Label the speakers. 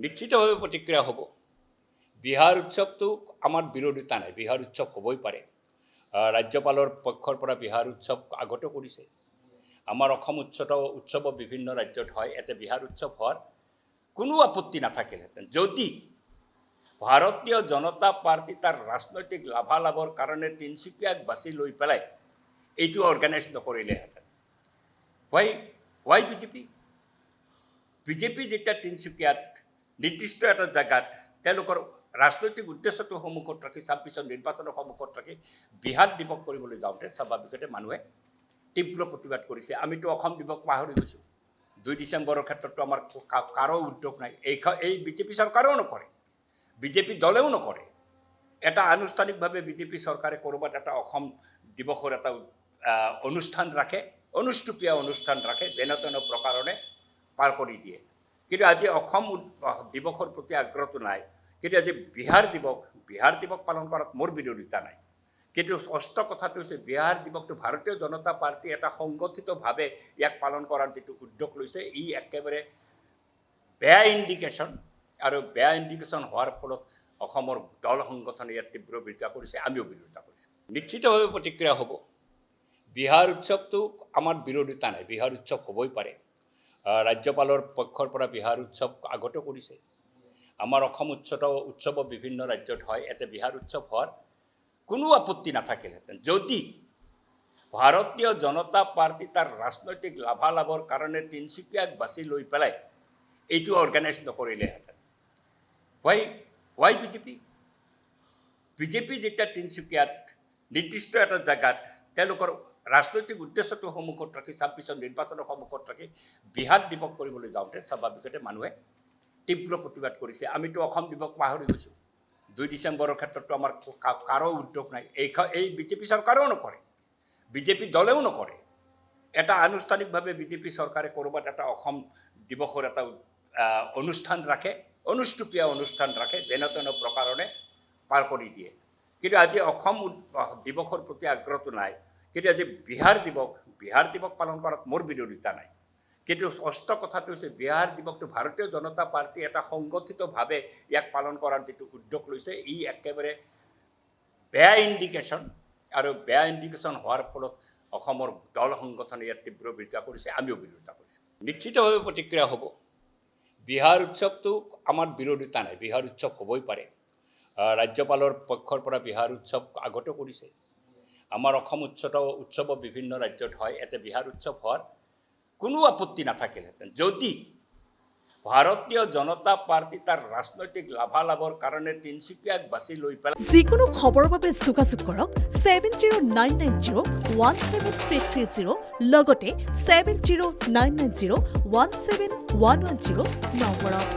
Speaker 1: নিশ্চিতভাৱে প্ৰতিক্ৰিয়া হ'ব। বিহাৰ উৎসৱটো আমাৰ বিৰোধিতা নাই, বিহাৰ উৎসৱ হ'বই পাৰে। ৰাজ্যপালৰ পক্ষৰ পৰা বিহাৰ উৎসৱ আগতে কৰিছে। আমাৰ অসম উৎসৱ বিভিন্ন ৰাজ্যত হয়, ইয়াতে বিহাৰ উৎসৱ হোৱাৰ কোনো আপত্তি নাথাকিলহেঁতেন যদি ভাৰতীয় জনতা পাৰ্টি তাৰ ৰাজনৈতিক লাভালাভৰ কাৰণে তিনিচুকীয়াক বাছি লৈ পেলাই এইটো অৰ্গেনাইজ নকৰিলেহেঁতেন। ৱাই বিজেপি যেতিয়া তিনিচুকীয়াত নিৰ্দিষ্ট এটা জেগাত তেওঁলোকৰ ৰাজনৈতিক উদ্দেশ্যটো সন্মুখত ৰাখি ২৬ নিৰ্বাচনৰ সন্মুখত ৰাখি বিহাৰ দিৱস কৰিবলৈ যাওঁতে স্বাভাৱিকতে মানুহে তীব্ৰ প্ৰতিবাদ কৰিছে। আমিতো অসম দিৱস পাহৰি গৈছোঁ। ২ ডিচেম্বৰৰ ক্ষেত্ৰতো আমাৰ কাৰো উদ্যোগ নাই। এই বিজেপি চৰকাৰেও নকৰে, বিজেপি দলেও নকৰে। এটা আনুষ্ঠানিকভাৱে বিজেপি চৰকাৰে ক'ৰবাত এটা অসম দিৱসৰ এটা অনুষ্ঠান ৰাখে, অনুষ্টুপীয়া অনুষ্ঠান ৰাখে, যেন তেন প্ৰকাৰণে পাৰ কৰি দিয়ে। কিন্তু আজি অসম দিৱসৰ প্ৰতি আগ্ৰহটো নাই। কিন্তু আজি বিহাৰ দিৱস পালন কৰাত মোৰ বিৰোধিতা নাই। কিন্তু স্পষ্ট কথাটো হৈছে বিহাৰ দিৱসটো ভাৰতীয় জনতা পাৰ্টি এটা সংগঠিতভাৱে ইয়াক পালন কৰাৰ যিটো উদ্যোগ লৈছে, ই একেবাৰে বেয়া ইণ্ডিকেশ্যন। আৰু বেয়া ইণ্ডিকেশ্যন হোৱাৰ ফলত অসমৰ দল সংগঠনে ইয়াত তীব্ৰ বিৰোধিতা কৰিছে, আমিও বিৰোধিতা কৰিছোঁ। নিশ্চিতভাৱে প্ৰতিক্ৰিয়া হ'ব। বিহাৰ উৎসৱটো আমাৰ বিৰোধিতা নাই, বিহাৰ উৎসৱ হ'বই পাৰে। ৰাজ্যপালৰ পক্ষৰ পৰা বিহাৰ উৎসৱ আগতে কৰিছে। আমাৰ অসম উৎসৱ বিভিন্ন ৰাজ্যত হয়, ইয়াতে বিহাৰ উৎসৱ হোৱাৰ কোনো আপত্তি নাথাকিলহেঁতেন যদি ভাৰতীয় জনতা পাৰ্টি তাৰ ৰাজনৈতিক লাভালাভৰ কাৰণে তিনিচুকীয়াক বাছি লৈ পেলাই এইটো অৰ্গেনাইজ নকৰিলেহেঁতেন। ৱাই বিজেপি যেতিয়া তিনিচুকীয়াত নিৰ্দিষ্ট এটা জেগাত তেওঁলোকৰ ৰাজনৈতিক উদ্দেশ্যটো সন্মুখত ৰাখি ২৬ নিৰ্বাচনৰ সন্মুখত ৰাখি বিহাৰ দিৱস কৰিবলৈ যাওঁতে স্বাভাৱিকতে মানুহে তীব্ৰ প্ৰতিবাদ কৰিছে। আমিতো অসম দিৱস পাহৰি গৈছোঁ। ২ ডিচেম্বৰৰ ক্ষেত্ৰতো আমাৰ কাৰো উদ্যোগ নাই। এই বিজেপি চৰকাৰেও নকৰে, বিজেপি দলেও নকৰে। এটা আনুষ্ঠানিকভাৱে বিজেপি চৰকাৰে ক'ৰবাত এটা অসম দিৱসৰ এটা অনুষ্ঠান ৰাখে, অনুষ্টুপীয়া অনুষ্ঠান ৰাখে, যেন তেন প্ৰকাৰণে পাৰ কৰি দিয়ে। কিন্তু আজি অসম দিৱসৰ প্ৰতি আগ্ৰহটো নাই। কিন্তু আজি বিহাৰ দিৱস পালন কৰাত মোৰ বিৰোধিতা নাই। কিন্তু স্পষ্ট কথাটো হৈছে বিহাৰ দিৱসটো ভাৰতীয় জনতা পাৰ্টি এটা সংগঠিতভাৱে ইয়াক পালন কৰাৰ যিটো উদ্যোগ লৈছে, ই একেবাৰে বেয়া ইণ্ডিকেশ্যন। আৰু বেয়া ইণ্ডিকেশ্যন হোৱাৰ ফলত অসমৰ দল সংগঠনে ইয়াত তীব্ৰ বিৰোধিতা কৰিছে, আমিও বিৰোধিতা কৰিছোঁ। নিশ্চিতভাৱে প্ৰতিক্ৰিয়া হ'ব। বিহাৰ উৎসৱটো আমাৰ বিৰোধিতা নাই, বিহাৰ উৎসৱ হ'বই পাৰে। ৰাজ্যপালৰ পক্ষৰ পৰা বিহাৰ উৎসৱ আগতে কৰিছে। আমাৰ অসম উৎসৱ বিভিন্ন ৰাজ্যত হয়, ইয়াতে বিহাৰ উৎসৱ হোৱাৰ কোনো আপত্তি নাথাকিলহেঁতেন যদি ভাৰতীয় জনতা পাৰ্টি তাৰ ৰাজনৈতিক লাভালাভৰ কাৰণে তিনিচুকীয়াক বাছি লৈ পেলাই
Speaker 2: যিকোনো খবৰৰ বাবে যোগাযোগ কৰক 7099017330 লগতে 7099017110 নম্বৰত।